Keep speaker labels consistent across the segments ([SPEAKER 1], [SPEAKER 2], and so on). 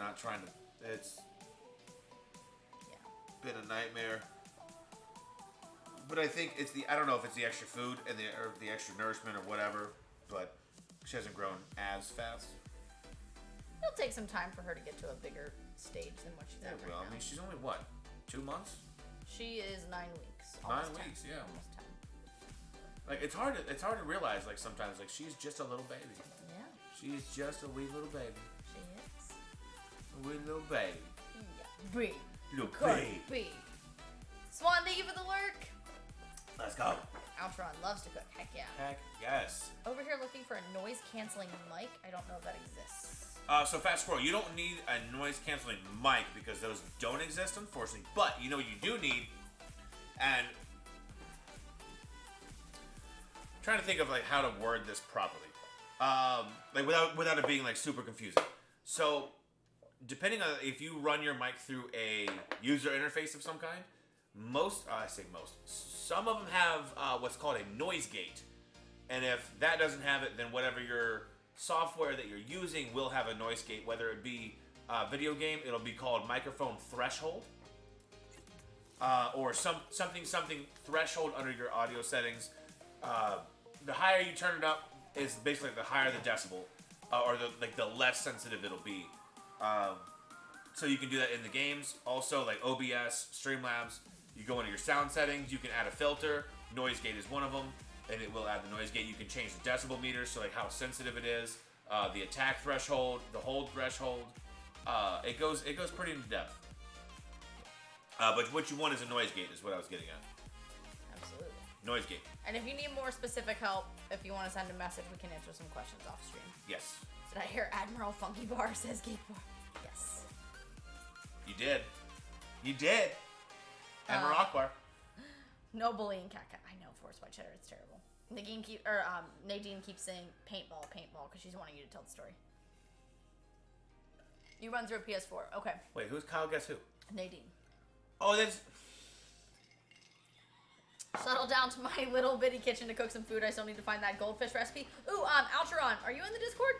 [SPEAKER 1] not trying to. It's been a nightmare. But I think it's the. I don't know if it's the extra food and the extra nourishment or whatever. But she hasn't grown as fast.
[SPEAKER 2] It'll take some time for her to get to a bigger stage than what she's at right now.
[SPEAKER 1] I mean, she's only what, 2 months?
[SPEAKER 2] She is 9 weeks.
[SPEAKER 1] 9 weeks,
[SPEAKER 2] 10.
[SPEAKER 1] yeah.
[SPEAKER 2] Almost 10.
[SPEAKER 1] Like it's hard to realize like sometimes like she's just a little baby.
[SPEAKER 2] Yeah.
[SPEAKER 1] She is just a wee little baby.
[SPEAKER 2] She is.
[SPEAKER 1] A wee little baby.
[SPEAKER 2] Yeah. Brie.
[SPEAKER 1] Little
[SPEAKER 2] baby.
[SPEAKER 1] baby.
[SPEAKER 2] Swan, thank you for the lurk.
[SPEAKER 1] Let's go.
[SPEAKER 2] Altron loves to cook. Heck yeah.
[SPEAKER 1] Heck yes.
[SPEAKER 2] Over here looking for a noise canceling mic. I don't know if that exists.
[SPEAKER 1] So fast squirrel, you don't need a noise canceling mic because those don't exist, unfortunately. But you know what you do need, and I'm trying to think of like how to word this properly, like without it being like super confusing. So depending on if you run your mic through a user interface of some kind, some of them have what's called a noise gate, and if that doesn't have it, then whatever your software that you're using will have a noise gate. Whether it be a video game, it'll be called microphone threshold, or something threshold under your audio settings. The higher you turn it up is basically the higher the decibel, or the less sensitive it'll be. So you can do that in the games. Also, like OBS, Streamlabs, you go into your sound settings. You can add a filter. Noise gate is one of them. And it will add the noise gate. You can change the decibel meter, so like how sensitive it is, the attack threshold, the hold threshold. It goes pretty in depth. But what you want is a noise gate, is what I was getting at.
[SPEAKER 2] Absolutely.
[SPEAKER 1] Noise gate.
[SPEAKER 2] And if you need more specific help, if you want to send a message, we can answer some questions off stream.
[SPEAKER 1] Yes.
[SPEAKER 2] Did I hear Admiral Funky Bar says Gate Bar? Yes.
[SPEAKER 1] You did. You did. Admiral Akbar.
[SPEAKER 2] No bullying, cat. I know, Force White Cheddar. It's terrible. Nadine keeps saying paintball, because she's wanting you to tell the story. You run through a PS4. Okay.
[SPEAKER 1] Wait, who's Kyle? Guess who?
[SPEAKER 2] Nadine.
[SPEAKER 1] Oh, that's.
[SPEAKER 2] Settle down to my little bitty kitchen to cook some food. I still need to find that goldfish recipe. Ooh, Altron, are you in the Discord?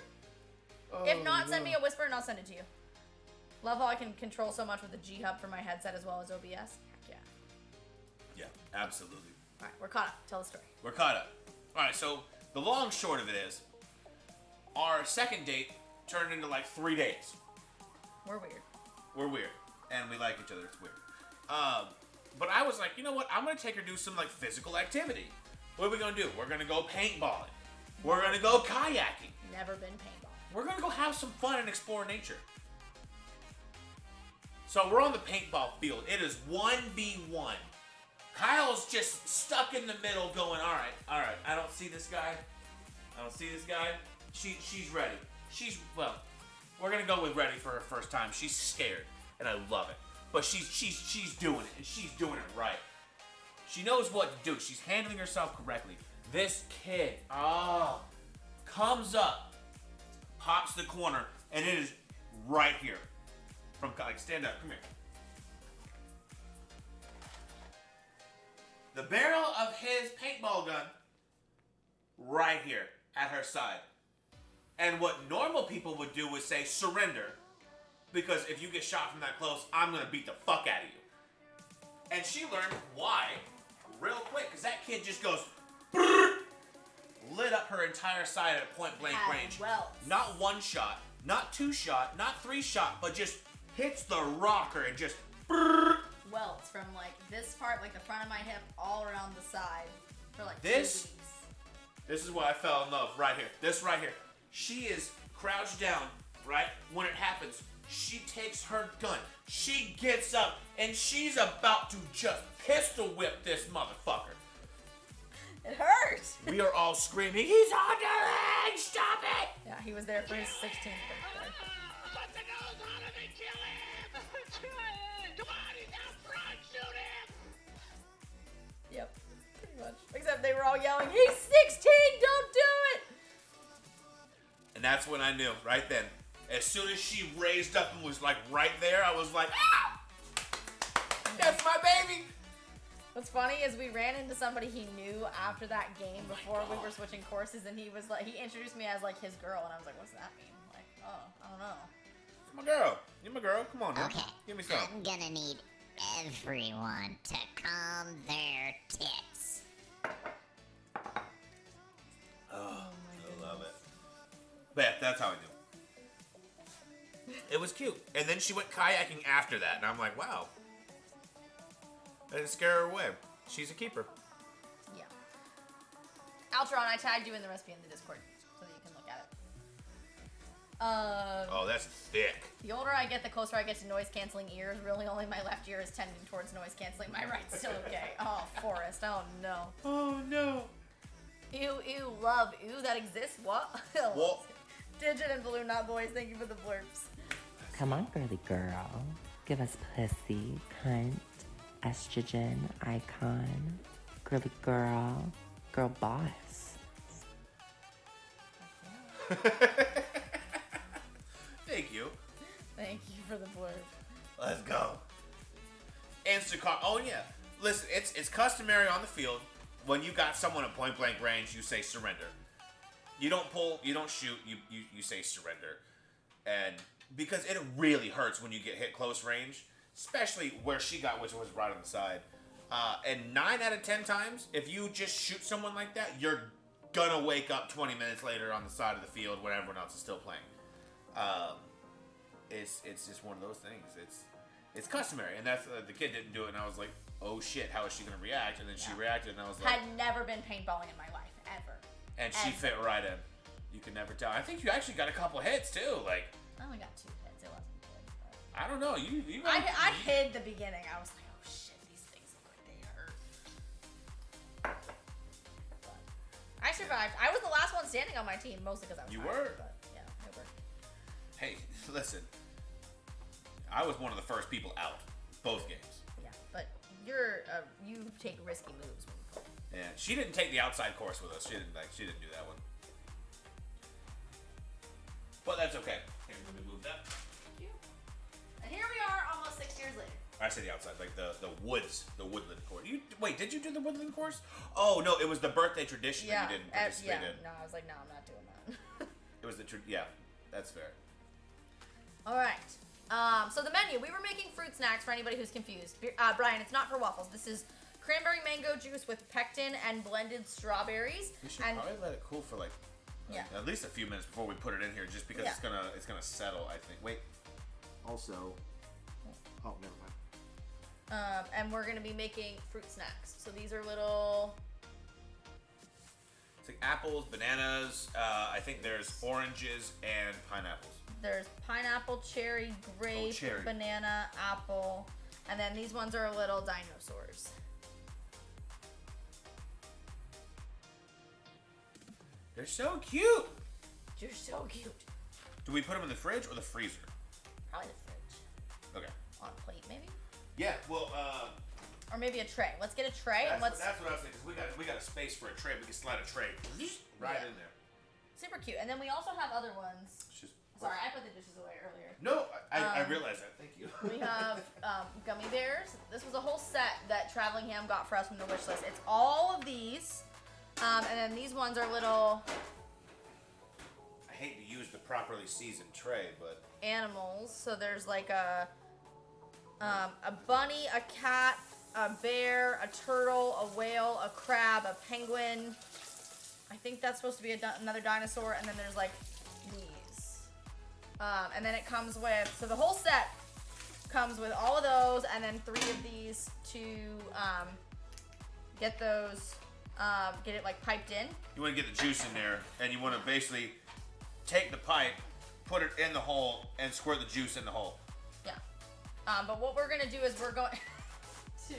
[SPEAKER 2] If not, send me a whisper and I'll send it to you. Love how I can control so much with the G Hub for my headset as well as OBS. Heck yeah.
[SPEAKER 1] Yeah, absolutely.
[SPEAKER 2] All right, we're caught up. Tell the story.
[SPEAKER 1] We're caught up. All right, so the long short of it is, our second date turned into like 3 days.
[SPEAKER 2] We're weird.
[SPEAKER 1] We're weird, and we like each other. It's weird. But I was like, you know what? I'm gonna take her to do some like physical activity. What are we gonna do? We're gonna go paintballing. We're gonna go kayaking.
[SPEAKER 2] Never been paintball.
[SPEAKER 1] We're gonna go have some fun and explore nature. So we're on the paintball field. It is 1v1. Kyle's just stuck in the middle going, all right, I don't see this guy. She's ready. We're going to go with ready for her first time. She's scared, and I love it. But she's doing it, and she's doing it right. She knows what to do. She's handling herself correctly. This kid, comes up, pops the corner, and it is right here. Stand up, come here. The barrel of his paintball gun, right here at her side. And what normal people would do is say surrender, because if you get shot from that close, I'm gonna beat the fuck out of you. And she learned why real quick, because that kid just goes, lit up her entire side at point blank range. Not 1 shot, not 2 shot, not 3 shot, but just hits the rocker and just
[SPEAKER 2] welts from like this part, like the front of my hip, all around the side for like 2
[SPEAKER 1] this.
[SPEAKER 2] weeks.
[SPEAKER 1] This is why I fell in love right here. This right here. She is crouched down, right? When it happens, she takes her gun. She gets up and she's about to just pistol whip this motherfucker.
[SPEAKER 2] It hurts.
[SPEAKER 1] We are all screaming, he's on the ledge, stop it!
[SPEAKER 2] Yeah, he was there for his 16th birthday. Yep, pretty much. Except they were all yelling, he's 16, don't do it!
[SPEAKER 1] And that's when I knew, right then. As soon as she raised up and was like right there, I was like, ah! That's my baby!
[SPEAKER 2] What's funny is we ran into somebody he knew after that game before we were switching courses, and he was like, he introduced me as like his girl, and I was like, what's that mean? Like, oh, I don't know.
[SPEAKER 1] It's my girl. You're my girl. Come on now.
[SPEAKER 3] Okay.
[SPEAKER 1] Give me some.
[SPEAKER 3] I'm gonna need everyone to calm their tits.
[SPEAKER 1] Oh, I love it. But yeah, that's how I do. It was cute. And then she went kayaking after that, and I'm like, wow. I didn't scare her away. She's a keeper.
[SPEAKER 2] Yeah. Altron, I tagged you in the recipe in the Discord so that you can look at it.
[SPEAKER 1] Oh, that's thick.
[SPEAKER 2] The older I get, the closer I get to noise-canceling ears. Really, only my left ear is tending towards noise-canceling. My right's still okay. Oh, Forrest. Oh, no.
[SPEAKER 1] Oh, no.
[SPEAKER 2] Ew, love, ew, that exists? What?
[SPEAKER 1] What?
[SPEAKER 2] Digit and Balloon Not Boys, thank you for the blurps.
[SPEAKER 4] Come on, girly girl. Give us pussy, cunt, estrogen, icon, girly girl, girl boss.
[SPEAKER 1] Thank you.
[SPEAKER 2] Thank you for the blurb.
[SPEAKER 1] Let's go. Instacart. Oh, yeah. Listen, it's customary on the field. When you got someone at point blank range, you say surrender. You don't pull, you don't shoot, you say surrender. And because it really hurts when you get hit close range, especially where she got, which was right on the side. And 9 out of 10 times, if you just shoot someone like that, you're gonna wake up 20 minutes later on the side of the field when everyone else is still playing. It's just one of those things. It's customary, and that's the kid didn't do it, and I was like, oh shit, how is she gonna react? And then she reacted, and I was like,
[SPEAKER 2] Had never been paintballing in my life, ever.
[SPEAKER 1] and she fit right in. You could never tell. I think you actually got a couple hits too. Like,
[SPEAKER 2] I only got 2 hits. It wasn't good. But
[SPEAKER 1] I don't know. You
[SPEAKER 2] I hid the beginning. I was like, oh shit, these things look like they hurt. But I survived. I was the last one standing on my team, mostly because I was
[SPEAKER 1] You
[SPEAKER 2] tired,
[SPEAKER 1] were.
[SPEAKER 2] But yeah, it worked.
[SPEAKER 1] Hey, listen. I was one of the first people out, both games.
[SPEAKER 2] Yeah, but you take risky moves when you play.
[SPEAKER 1] Yeah, she didn't take the outside course with us. She didn't do that one. But that's okay. Here, let me move that.
[SPEAKER 2] Thank you. And here we are, almost 6 years later.
[SPEAKER 1] I say the outside, like the woodland course. Wait, did you do the woodland course? Oh no, it was the birthday tradition that you didn't participate in.
[SPEAKER 2] No, I was like, no, I'm not doing that.
[SPEAKER 1] It was yeah, that's fair.
[SPEAKER 2] All right. So the menu, we were making fruit snacks for anybody who's confused. Brian, it's not for waffles. This is cranberry mango juice with pectin and blended strawberries.
[SPEAKER 1] We should probably let it cool for like at least a few minutes before we put it in here, just because it's gonna settle. I think. Wait. Also, oh, never mind.
[SPEAKER 2] And we're gonna be making fruit snacks. So these are little.
[SPEAKER 1] It's like apples, bananas. I think there's oranges and pineapples.
[SPEAKER 2] There's pineapple, cherry, grape, banana, apple, and then these ones are little dinosaurs.
[SPEAKER 1] They're so cute.
[SPEAKER 2] You're so cute.
[SPEAKER 1] Do we put them in the fridge or the freezer?
[SPEAKER 2] Probably the fridge.
[SPEAKER 1] Okay.
[SPEAKER 2] On a plate, maybe.
[SPEAKER 1] Yeah. Well.
[SPEAKER 2] Or maybe a tray. Let's get a tray and let's.
[SPEAKER 1] That's what I was thinking. Cause we got a space for a tray. We can slide a tray right in there.
[SPEAKER 2] Super cute. And then we also have other ones. Sorry, I put the dishes away earlier.
[SPEAKER 1] No, I realized that. Thank you.
[SPEAKER 2] We have gummy bears. This was a whole set that Traveling Ham got for us from the wish list. It's all of these, and then these ones are little
[SPEAKER 1] I hate to use the properly seasoned tray, but
[SPEAKER 2] animals. So there's like a bunny, a cat, a bear, a turtle, a whale, a crab, a penguin. I think that's supposed to be another dinosaur, and then there's like these. And then it comes with, so the whole set comes with all of those, and then 3 of these to get those, get it like piped in.
[SPEAKER 1] You want to get the juice in there, and you want to basically take the pipe, put it in the hole, and squirt the juice in the hole.
[SPEAKER 2] Yeah. But what we're gonna do is we're going to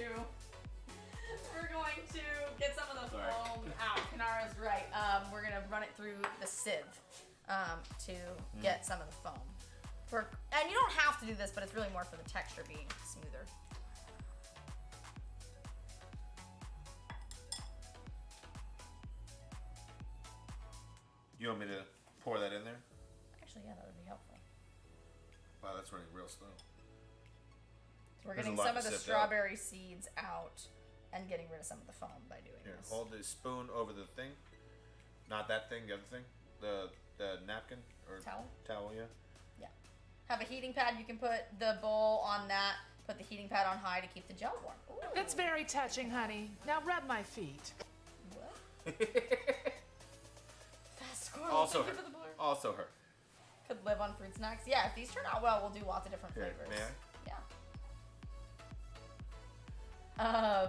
[SPEAKER 2] get some of the foam out. Kanara's right. We're gonna run it through the sieve to get some of the foam. And you don't have to do this, but it's really more for the texture being smoother.
[SPEAKER 1] You want me to pour that in there?
[SPEAKER 2] Actually, yeah, that would be helpful.
[SPEAKER 1] Wow, that's running real slow.
[SPEAKER 2] So we're
[SPEAKER 1] There's
[SPEAKER 2] getting
[SPEAKER 1] a lot
[SPEAKER 2] some
[SPEAKER 1] to
[SPEAKER 2] of the
[SPEAKER 1] sift
[SPEAKER 2] strawberry seeds out and getting rid of some of the foam by doing
[SPEAKER 1] Here,
[SPEAKER 2] this.
[SPEAKER 1] hold the spoon over the thing. Not that thing, the other thing. The napkin or
[SPEAKER 2] Towel?
[SPEAKER 1] Towel, yeah.
[SPEAKER 2] Yeah. Have a heating pad. You can put the bowl on that. Put the heating pad on high to keep the gel warm. Ooh.
[SPEAKER 5] That's very touching, honey. Now rub my feet.
[SPEAKER 2] What? Fast squirrel.
[SPEAKER 1] Also
[SPEAKER 2] thank
[SPEAKER 1] her.
[SPEAKER 2] you for the blur.
[SPEAKER 1] Also her.
[SPEAKER 2] Could live on fruit snacks. Yeah, if these turn out well, we'll do lots of different
[SPEAKER 1] Here,
[SPEAKER 2] flavors.
[SPEAKER 1] may I?
[SPEAKER 2] Yeah.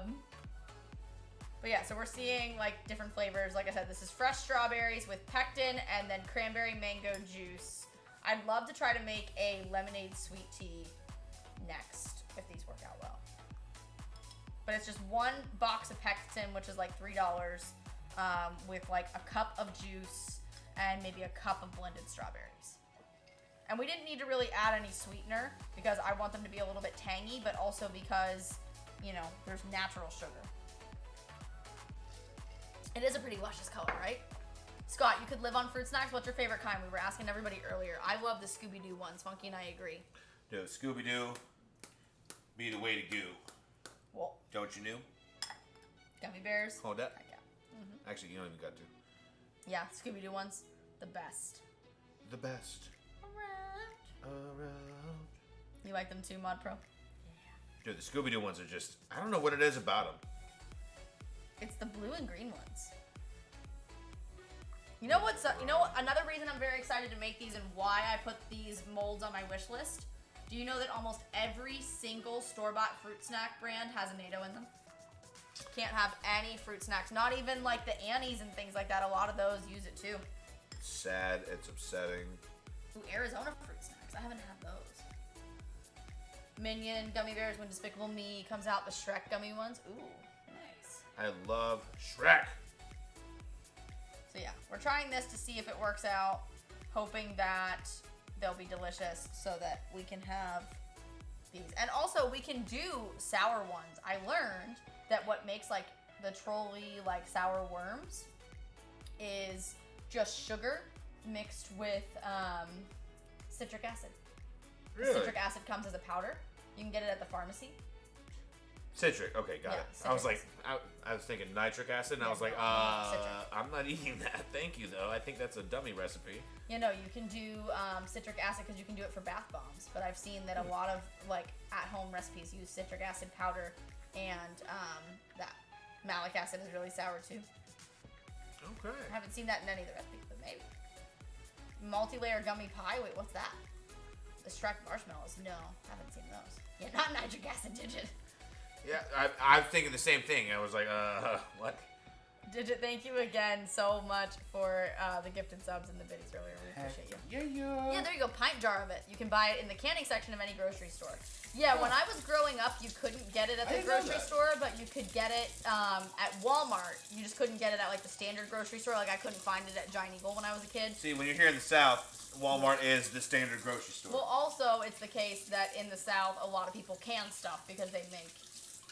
[SPEAKER 2] But yeah, so we're seeing like different flavors. Like I said, this is fresh strawberries with pectin and then cranberry mango juice. I'd love to try to make a lemonade sweet tea next if these work out well. But it's just one box of pectin, which is like $3, with like a cup of juice and maybe a cup of blended strawberries. And we didn't need to really add any sweetener because I want them to be a little bit tangy, but also because, you know, there's natural sugar. It is a pretty luscious color, right? Scott, you could live on fruit snacks. What's your favorite kind? We were asking everybody earlier. I love the Scooby-Doo ones. Funky and I agree.
[SPEAKER 1] Dude, Scooby-Doo be the way to go.
[SPEAKER 2] Well,
[SPEAKER 1] Don't you know?
[SPEAKER 2] gummy bears.
[SPEAKER 1] Hold that.
[SPEAKER 2] Heck yeah.
[SPEAKER 1] Actually, you don't even got to.
[SPEAKER 2] Yeah, Scooby-Doo ones. The best.
[SPEAKER 1] The best. Around.
[SPEAKER 2] You like them too, Mod Pro?
[SPEAKER 1] Dude, the Scooby-Doo ones are just... I don't know what it is about them.
[SPEAKER 2] It's the blue and green ones. You know what's another reason I'm very excited to make these and why I put these molds on my wish list? Do you know that almost every single store-bought fruit snack brand has a NATO in them? Can't have any fruit snacks, not even like the Annie's and things like that. A lot of those use it too.
[SPEAKER 1] It's sad. It's upsetting.
[SPEAKER 2] Ooh, Arizona fruit snacks. I haven't had those. Minion gummy bears when Despicable Me comes out. The Shrek gummy ones. Ooh, nice.
[SPEAKER 1] I love Shrek.
[SPEAKER 2] So yeah, we're trying this to see if it works out, hoping that they'll be delicious so that we can have these. And also we can do sour ones. I learned that what makes like the trolley like sour worms is just sugar mixed with citric acid. The
[SPEAKER 1] Really?
[SPEAKER 2] citric acid comes as a powder. You can get it at the pharmacy.
[SPEAKER 1] Citric. Okay, got
[SPEAKER 2] Yeah,
[SPEAKER 1] it.
[SPEAKER 2] citric
[SPEAKER 1] I was like,
[SPEAKER 2] acid.
[SPEAKER 1] I was thinking nitric acid, and I
[SPEAKER 2] Yeah,
[SPEAKER 1] was like,
[SPEAKER 2] no, citric.
[SPEAKER 1] I'm not eating that. Thank you, though. I think that's a dummy recipe.
[SPEAKER 2] You know, you can do citric acid because you can do it for bath bombs. But I've seen that a lot of like at-home recipes use citric acid powder, and that malic acid is really sour too.
[SPEAKER 1] Okay.
[SPEAKER 2] I haven't seen that in any of the recipes, but maybe. Multi-layer gummy pie. Wait, what's that? The Shrek marshmallows. No, haven't seen those. Yeah, not nitric acid, Digit.
[SPEAKER 1] Yeah, I'm thinking the same thing. I was like, what?
[SPEAKER 2] Digit, thank you again so much for the gifted subs and the biddies earlier. We appreciate you. Yeah, there you go. Pint jar of it. You can buy it in the canning section of any grocery store. Yeah, when I was growing up, you couldn't get it at the grocery store, but you could get it at Walmart. You just couldn't get it at like the standard grocery store. Like I couldn't find it at Giant Eagle when I was a kid.
[SPEAKER 1] See, when you're here in the South, Walmart is the standard grocery store.
[SPEAKER 2] Well, also, it's the case that in the South, a lot of people can stuff because they make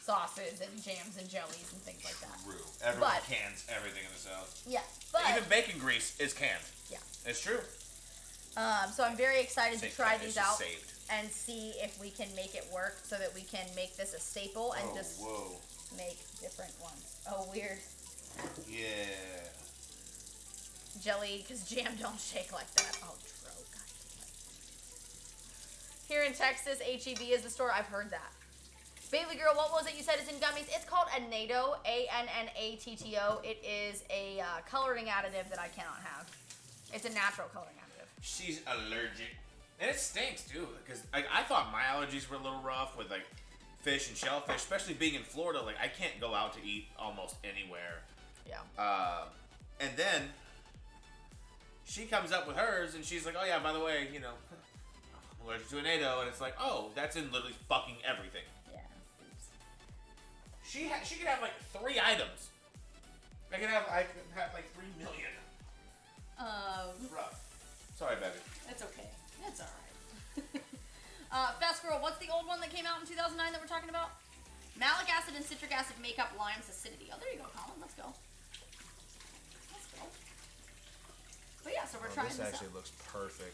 [SPEAKER 2] sauces and jams and jellies and things like that.
[SPEAKER 1] True. Everyone
[SPEAKER 2] But-
[SPEAKER 1] cans everything in the South.
[SPEAKER 2] Yeah, but
[SPEAKER 1] Even bacon grease is canned.
[SPEAKER 2] yeah.
[SPEAKER 1] It's true.
[SPEAKER 2] So I'm very excited to try
[SPEAKER 1] It's
[SPEAKER 2] these
[SPEAKER 1] just
[SPEAKER 2] out
[SPEAKER 1] saved.
[SPEAKER 2] and see if we can make it work so that we can make this a staple and just
[SPEAKER 1] whoa.
[SPEAKER 2] make different ones. Oh, weird.
[SPEAKER 1] Yeah.
[SPEAKER 2] Jelly, because jam don't shake like that. Oh, Tro, god damn it. Here in Texas, HEB is the store. I've heard that. Bailey girl, what was it you said is in gummies? It's called a NATO, A-N-N-A-T-T-O. It is a coloring additive that I cannot have. It's a natural coloring additive.
[SPEAKER 1] She's allergic. And it stinks, too, because I thought my allergies were a little rough with, like, fish and shellfish, especially being in Florida. Like, I can't go out to eat almost anywhere.
[SPEAKER 2] Yeah.
[SPEAKER 1] And then she comes up with hers, and she's like, oh, yeah, by the way, you know, I'm allergic to a NATO. And it's like, oh, that's in literally fucking everything.
[SPEAKER 2] Yeah. Oops.
[SPEAKER 1] She could have, like, 3 items. I could have like 3 million. Rough. Sorry, baby.
[SPEAKER 2] It's okay. It's alright. Fast Girl, what's the old one that came out in 2009 that we're talking about? Malic acid and citric acid make up lime's acidity. Oh, there you go, Colin. Let's go. Let's go. But yeah, so we're trying
[SPEAKER 1] This
[SPEAKER 2] this
[SPEAKER 1] actually
[SPEAKER 2] out.
[SPEAKER 1] looks perfect.